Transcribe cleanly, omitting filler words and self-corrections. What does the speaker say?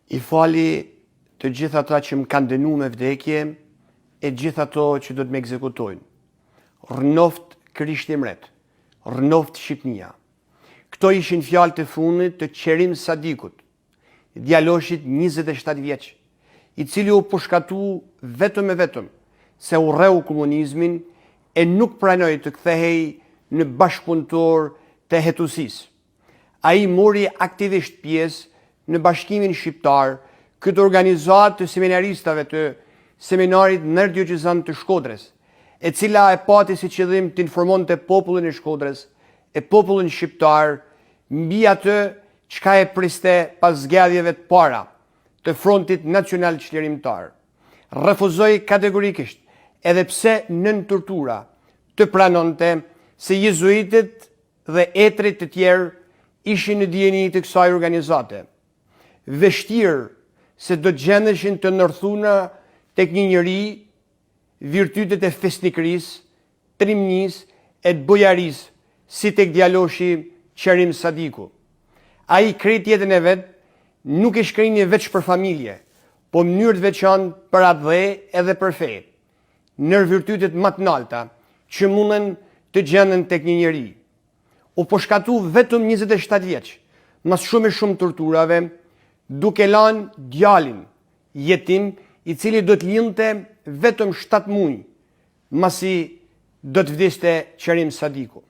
I fali të gjithë ata që më kanë dënuar me vdekje e gjithë ato që do të më ekzekutojnë. Rënoft Krishti Mret, rënoft Shqipnia. Këto ishin fjalët e fundit të Qerim Sadikut, djaloshit 27 vjeç, i cili u përshkatu vetëm e vetëm se urreu komunizmin e nuk pranoi të kthehej në bashkëpunëtor të hetusisë. Ai mori aktivisht pjesë në Bashkimin Shqiptar, këtë organizatë të seminaristave të seminarit Nërdiocezan të Shkodrës, e cila e pati si qëllim të informonte popullin e Shkodrës e popullin shqiptar mbi atë çka e priste pas zgjedhjeve të para të Frontit Nacional Çlirimtar. Refuzoi kategorikisht, edhe pse nën tortura, të pranonte se jezuitët dhe etrit të tjerë ishin në dijeni të kësaj organizate. Vështirë se do të gjendeshin të ndërthuna tek një njeri virtytet e fesnikërisë, trimnisë e të bojarisë, si tek djaloshi Qerim Sadiku. Ai krejt jetën e vet nuk e shkrinje veç për familje, po në mënyrë të veçantë për atë dhe edhe për fe, nër virtytet më të larta që munden të gjenden tek një njeri. U përshkatu vetëm 27 vjeç, mas shumë torturave, duke lanë djalin jetim i cili do të lindte vetëm 7 muaj, masi do të vdiste Qerim Sadiku.